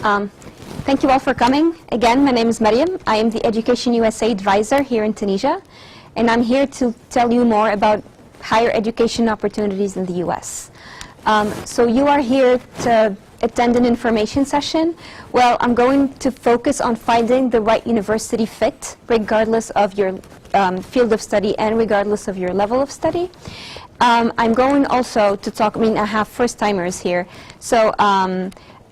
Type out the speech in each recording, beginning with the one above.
Thank you all for coming. Again, my name is Mariem. I am the EducationUSA advisor here in Tunisia, and I'm here to tell you more about higher education opportunities in the U.S. So you are here to attend an information session. Well, I'm going to focus on finding the right university fit, regardless of your field of study and regardless of your level of study. I'm going also to talk, I have first-timers here, so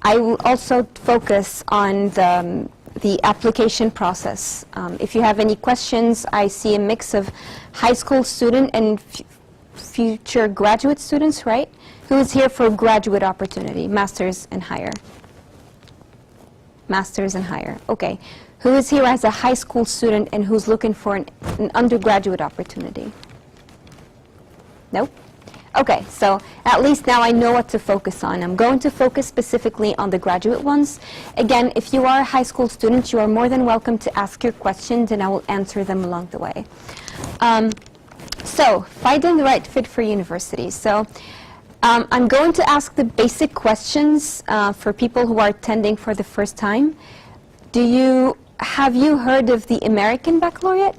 I will also focus on the application process. If you have any questions, I see a mix of high school student and future graduate students, right? Who is here for graduate opportunity, master's and higher? Master's and higher, okay. Who is here as a high school student and who's looking for an undergraduate opportunity? Nope? Okay, so at least now I know what to focus on. I'm going to focus specifically on the graduate ones. Again, if you are a high school student, you are more than welcome to ask your questions and I will answer them along the way. So, finding the right fit for universities. So, I'm going to ask the basic questions for people who are attending for the first time. Have you heard of the American Baccalaureate?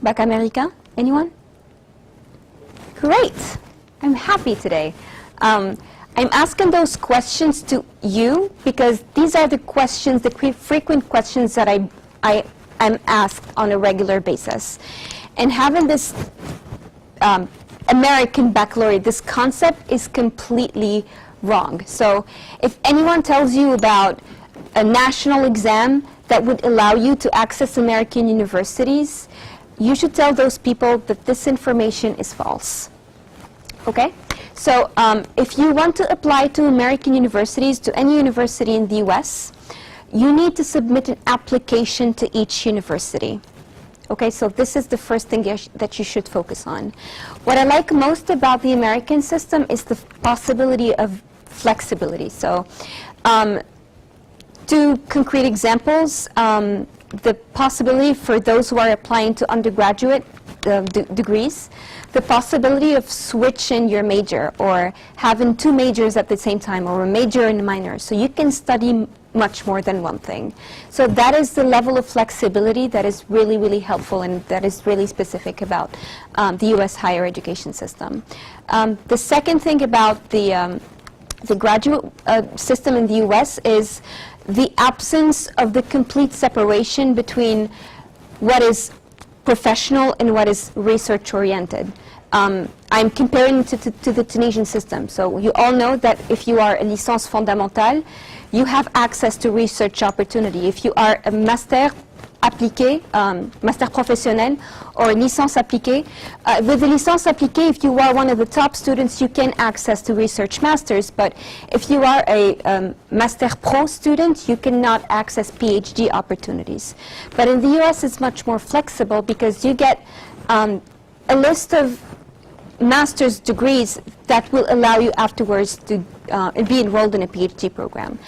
Bac Américain? Anyone? Great. I'm happy today. I'm asking those questions to you because these are the questions, the frequent questions that I'm asked on a regular basis. And having this American Baccalaureate, this concept is completely wrong. So if anyone tells you about a national exam that would allow you to access American universities, you should tell those people that this information is false. Okay? So if you want to apply to American universities, to any university in the US, you need to submit an application to each university. Okay, so this is the first thing that you should focus on. What I like most about the American system is the possibility of flexibility. So two concrete examples, the possibility for those who are applying to undergraduate degrees, the possibility of switching your major or having two majors at the same time or a major and a minor. So you can study much more than one thing. So that is the level of flexibility that is really, really helpful and that is really specific about the U.S. higher education system. The second thing about the graduate system in the U.S. is the absence of the complete separation between what is professional and what is research-oriented. I'm comparing to the Tunisian system. So you all know that if you are a licence fondamentale, you have access to research opportunity. If you are a master appliqué, master professionnel, or licence appliquée, with the licence appliquée, if you are one of the top students, you can access to research masters. But if you are a master pro student, you cannot access PhD opportunities. But in the US, it's much more flexible because you get a list of master's degrees that will allow you afterwards to be enrolled in a PhD program.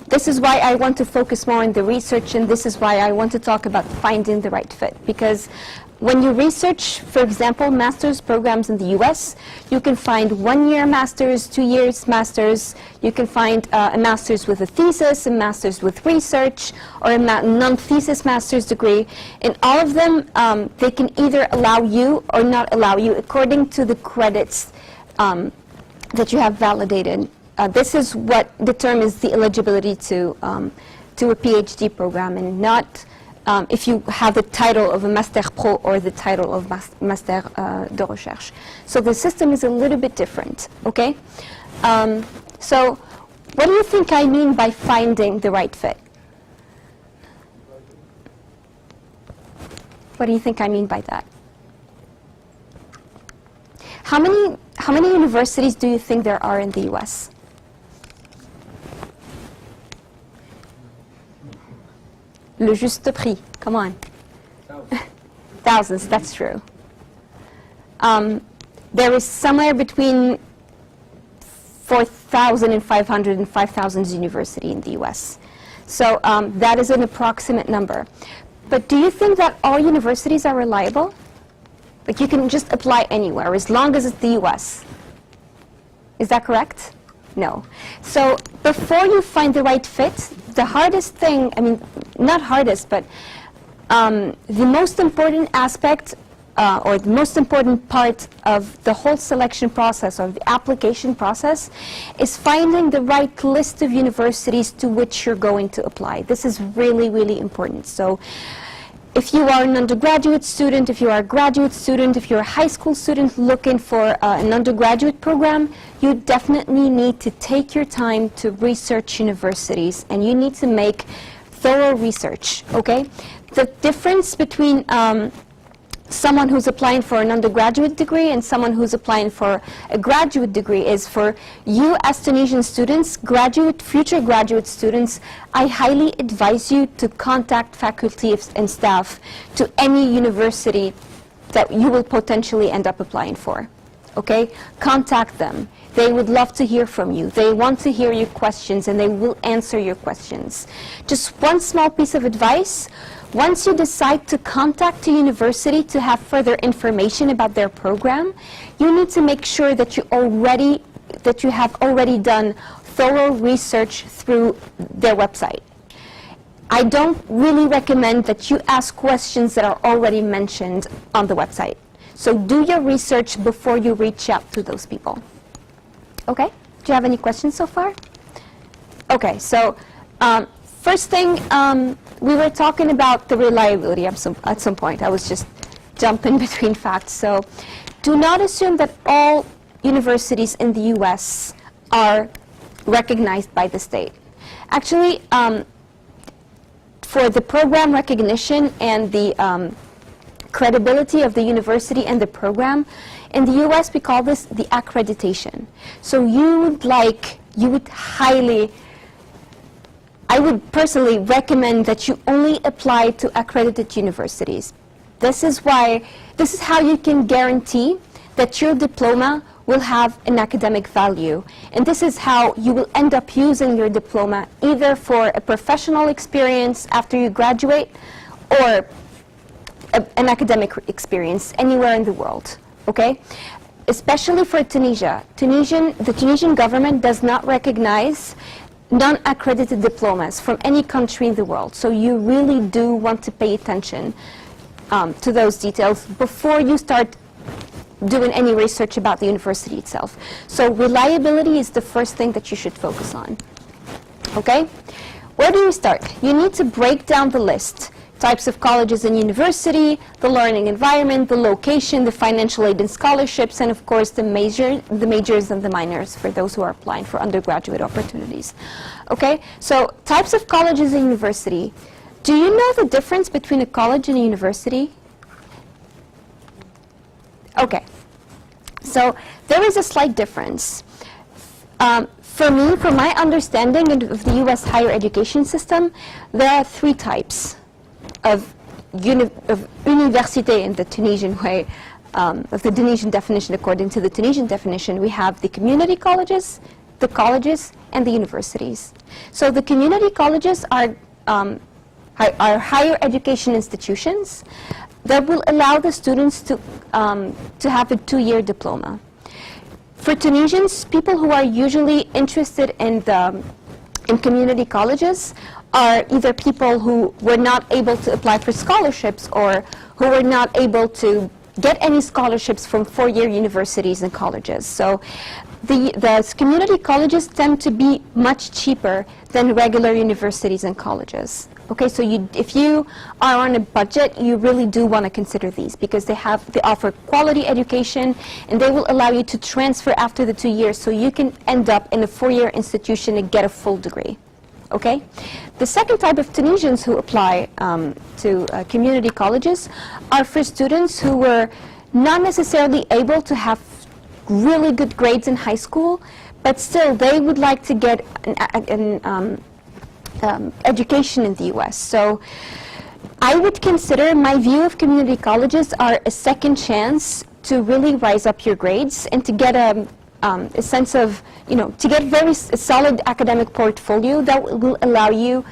This is why I want to focus more on the research, and this is why I want to talk about finding the right fit. Because when you research, for example, master's programs in the US, you can find 1 year master's, 2 years master's, you can find a master's with a thesis, a master's with research, or a non-thesis master's degree. And all of them, they can either allow you or not allow you according to the credits that you have validated. This is what determines the eligibility to a PhD program, and not if you have the title of a Master Pro or the title of Master de Recherche. So the system is a little bit different, okay? So what do you think I mean by finding the right fit? What do you think I mean by that? How many universities do you think there are in the US? Le juste prix, come on. Thousands, that's true. There is somewhere between 4,500 and 5,000 universities in the US. So that is an approximate number. But do you think that all universities are reliable? Like you can just apply anywhere as long as it's the US. Is that correct? No. So before you find the right fit, the hardest thing, I mean, not hardest, but the most important aspect or the most important part of the whole selection process or the application process is finding the right list of universities to which you're going to apply. This is really, really important. So if you are an undergraduate student, if you are a graduate student, if you're a high school student looking for an undergraduate program, you definitely need to take your time to research universities, and you need to make thorough research, okay? The difference between someone who's applying for an undergraduate degree and someone who's applying for a graduate degree is, for you as Tunisian students, future graduate students, I highly advise you to contact faculty and staff to any university that you will potentially end up applying for. Okay? Contact them. They would love to hear from you. They want to hear your questions, and they will answer your questions. Just one small piece of advice. Once you decide to contact a university to have further information about their program, you need to make sure that you have already done thorough research through their website. I don't really recommend that you ask questions that are already mentioned on the website. So do your research before you reach out to those people. Okay? Do you have any questions so far? Okay, so first thing, we were talking about the reliability at some point. I was just jumping between facts. So do not assume that all universities in the U.S. are recognized by the state. Actually, for the program recognition and the credibility of the university and the program, in the U.S. we call this the accreditation. So I would personally recommend that you only apply to accredited universities. This is how you can guarantee that your diploma will have an academic value. And this is how you will end up using your diploma either for a professional experience after you graduate or an academic experience anywhere in the world, okay? Especially for Tunisia. The Tunisian government does not recognize non-accredited diplomas from any country in the world. So you really do want to pay attention to those details before you start doing any research about the university itself. So reliability is the first thing that you should focus on. Okay? Where do you start? You need to break down the list. Types of colleges and university, the learning environment, the location, the financial aid and scholarships, and of course the majors and the minors for those who are applying for undergraduate opportunities. Okay, so types of colleges and university. Do you know the difference between a college and a university? Okay, so there is a slight difference. For me, from my understanding of the U.S. higher education system, there are three types of université in the Tunisian way, of the Tunisian definition. According to the Tunisian definition, we have the community colleges, the colleges, and the universities. So the community colleges are higher education institutions that will allow the students to have a 2-year diploma. For Tunisians, people who are usually interested in community colleges are either people who were not able to apply for scholarships or who were not able to get any scholarships from 4-year universities and colleges. So the community colleges tend to be much cheaper than regular universities and colleges. Okay, so if you are on a budget, you really do want to consider these because they offer quality education and they will allow you to transfer after the 2 years so you can end up in a 4-year institution and get a full degree. Okay? The second type of Tunisians who apply to community colleges are for students who were not necessarily able to have really good grades in high school, but still they would like to get an education in the U.S. So I would consider, my view of community colleges are a second chance to really rise up your grades and to get a sense of, to get a solid academic portfolio that will allow you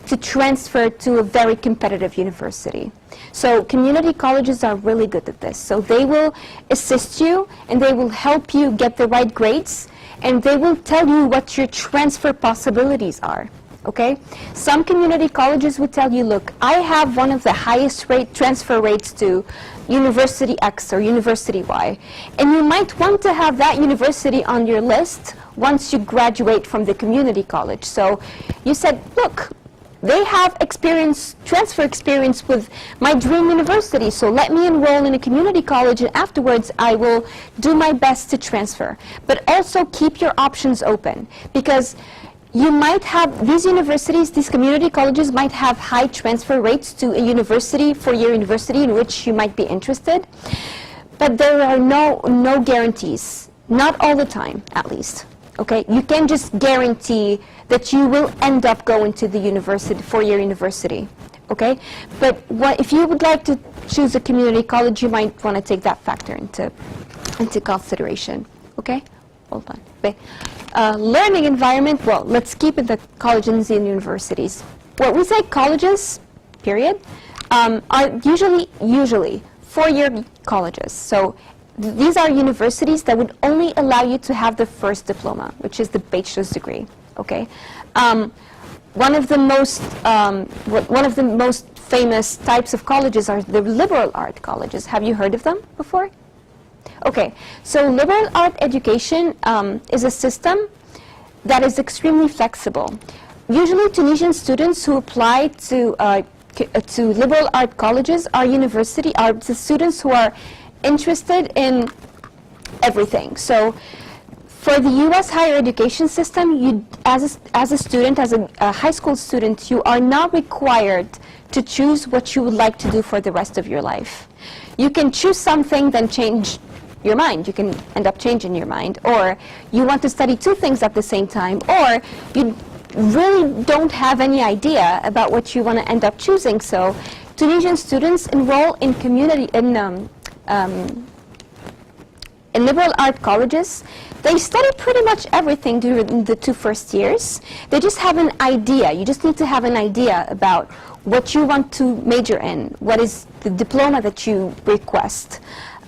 to transfer to a very competitive university. So community colleges are really good at this. So they will assist you and they will help you get the right grades and they will tell you what your transfer possibilities are. Okay? Some community colleges would tell you, look, I have one of the highest transfer rates to University X or University Y, and you might want to have that university on your list once you graduate from the community college. So you said, look, they have transfer experience with my dream university, so let me enroll in a community college, and afterwards I will do my best to transfer. But also keep your options open, because you might have, these universities, these community colleges might have high transfer rates to a university, four-year university in which you might be interested, but there are no guarantees, not all the time, at least. Okay, you can't just guarantee that you will end up going to the university, four-year university. Okay, but if you would like to choose a community college, you might want to take that factor into consideration. Okay, hold on. Okay. Learning environment, well, let's keep it the colleges and universities. Well, we say colleges, period, are usually four-year colleges. So these are universities that would only allow you to have the first diploma, which is the bachelor's degree. Okay, one of the most famous types of colleges are the liberal art colleges. Have you heard of them before? Okay, so liberal art education is a system that is extremely flexible. Usually, Tunisian students who apply to liberal art colleges are the students who are interested in everything. So, for the U.S. higher education system, as a student, as a high school student, you are not required to choose what you would like to do for the rest of your life. You can choose something, then change your mind. You can end up changing your mind. Or you want to study two things at the same time, or you really don't have any idea about what you want to end up choosing. So Tunisian students enroll in liberal art colleges. They study pretty much everything during the 2 first years. They just have an idea. You just need to have an idea about what you want to major in, what is the diploma that you request.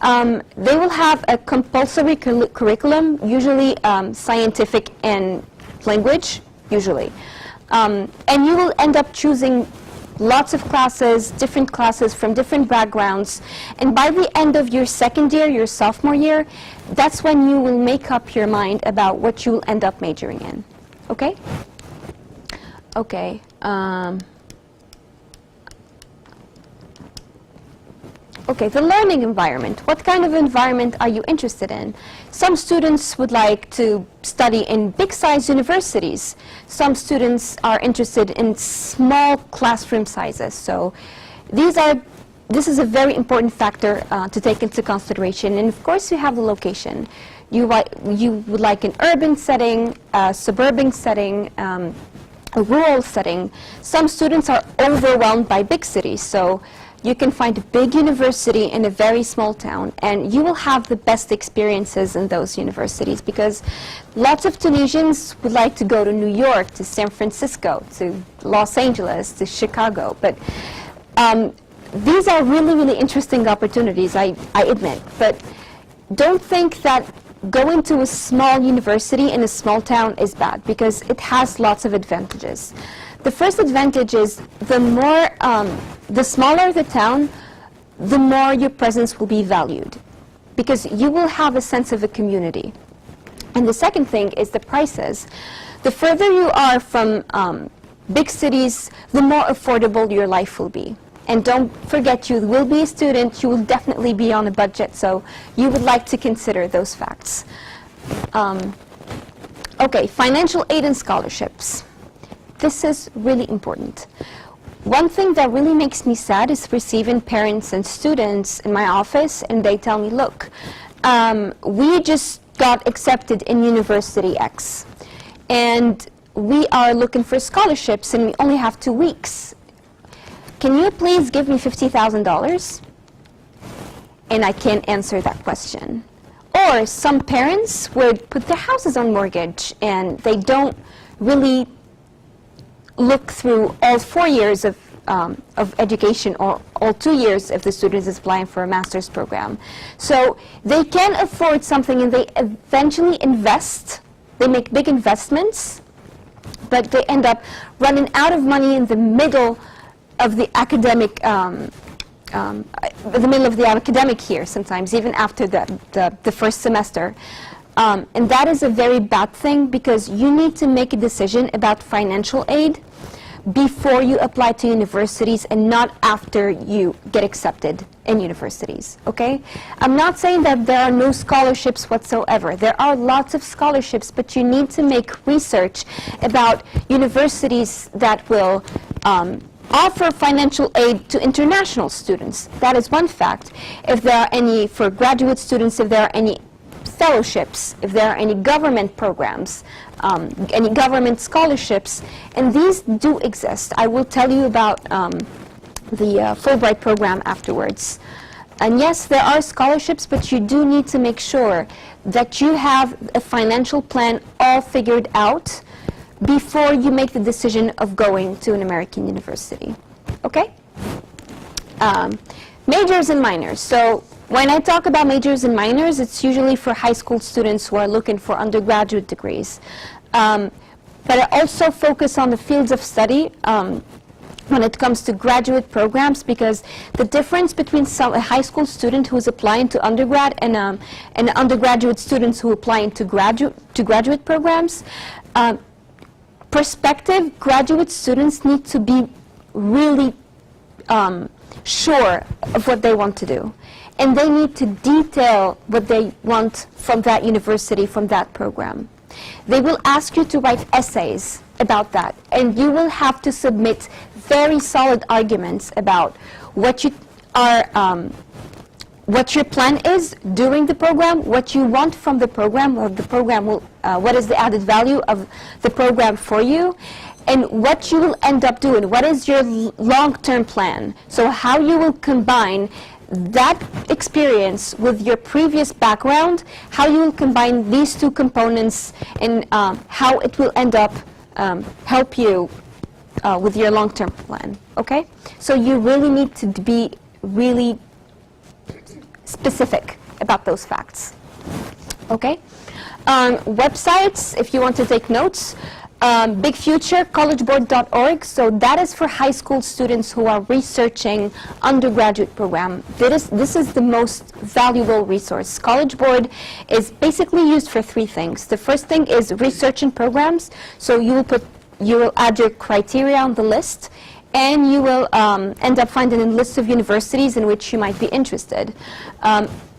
They will have a compulsory curriculum, usually scientific and language, usually. And you will end up choosing lots of classes, different classes from different backgrounds. And by the end of your second year, your sophomore year, that's when you will make up your mind about what you will end up majoring in. Okay? Okay. Okay, the learning environment. What kind of environment are you interested in? Some students would like to study in big-size universities. Some students are interested in small classroom sizes. So this is a very important factor to take into consideration. And of course, you have the location. You would like an urban setting, a suburban setting, a rural setting. Some students are overwhelmed by big cities. So you can find a big university in a very small town, and you will have the best experiences in those universities, because lots of Tunisians would like to go to New York, to San Francisco, to Los Angeles, to Chicago. But these are really, really interesting opportunities, I admit. But don't think that going to a small university in a small town is bad, because it has lots of advantages. The first advantage is the smaller the town, the more your presence will be valued, because you will have a sense of a community. And the second thing is the prices. The further you are from big cities, the more affordable your life will be. And don't forget, you will be a student, you will definitely be on a budget, so you would like to consider those facts. Okay, financial aid and scholarships. This is really important. One thing that really makes me sad is receiving parents and students in my office, and they tell me, look, we just got accepted in University X, and we are looking for scholarships, and we only have 2 weeks. Can you please give me $50,000? And I can't answer that question. Or some parents would put their houses on mortgage, and they don't really look through all 4 years of education, or all 2 years if the student is applying for a master's program. So they can afford something, and they eventually invest they make big investments, but they end up running out of money in the middle of the academic year, sometimes even after the first semester. And that is a very bad thing, because you need to make a decision about financial aid before you apply to universities and not after you get accepted in universities, okay? I'm not saying that there are no scholarships whatsoever. There are lots of scholarships, but you need to make research about universities that will offer financial aid to international students. That is one fact. If there are any, for graduate students, if there are any fellowships, if there are any government programs, any government scholarships, and these do exist. I will tell you about the Fulbright program afterwards. And yes, there are scholarships, but you do need to make sure that you have a financial plan all figured out before you make the decision of going to an American university. Okay? Majors and minors. So when I talk about majors and minors, it's usually for high school students who are looking for undergraduate degrees. But I also focus on the fields of study when it comes to graduate programs, because the difference between a high school student who is applying to undergrad and undergraduate students who are applying to graduate programs, prospective graduate students need to be really sure of what they want to do. And they need to detail what they want from that university, from that program. They will ask you to write essays about that, and you will have to submit very solid arguments about what you are, what your plan is during the program, what you want from the program, or the program will, what is the added value of the program for you, and what you will end up doing. What is your long-term plan? So how you will combine that experience with your previous background, how you will combine these two components, and how it will end up help you with your long-term plan, okay? So you really need to be really specific about those facts, okay? Websites, if you want to take notes, Big Future, collegeboard.org. So that is for high school students who are researching undergraduate program. This is the most valuable resource. College Board is basically used for three things. The first thing is research and programs. So you will add your criteria on the list, and you will end up finding a list of universities in which you might be interested.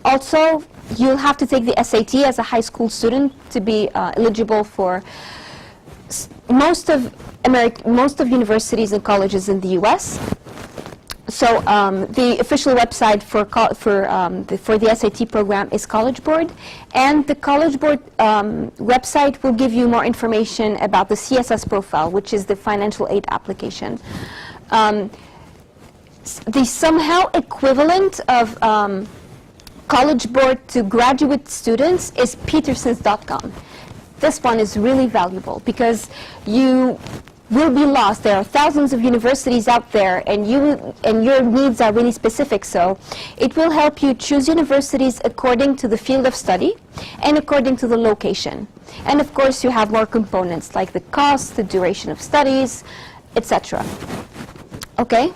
Also, you'll have to take the SAT as a high school student to be eligible for most of universities and colleges in the U.S. So the official website for the SAT program is College Board, and the College Board website will give you more information about the CSS profile, which is the financial aid application. The somehow equivalent of College Board to graduate students is Petersons.com. This one is really valuable because you will be lost. There are thousands of universities out there, and your needs are really specific. So it will help you choose universities according to the field of study and according to the location. And of course, you have more components like the cost, the duration of studies, etc. Okay?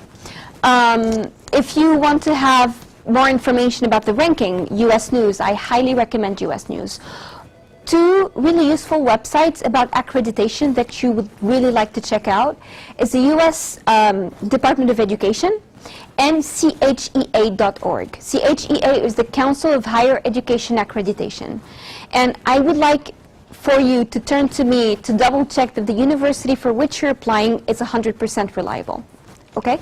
If you want to have more information about the ranking, U.S. News, I highly recommend U.S. News. Two really useful websites about accreditation that you would really like to check out is the U.S. Department of Education and CHEA.org. CHEA is the Council of Higher Education Accreditation. And I would like for you to turn to me to double check that the university for which you're applying is 100% reliable. Okay?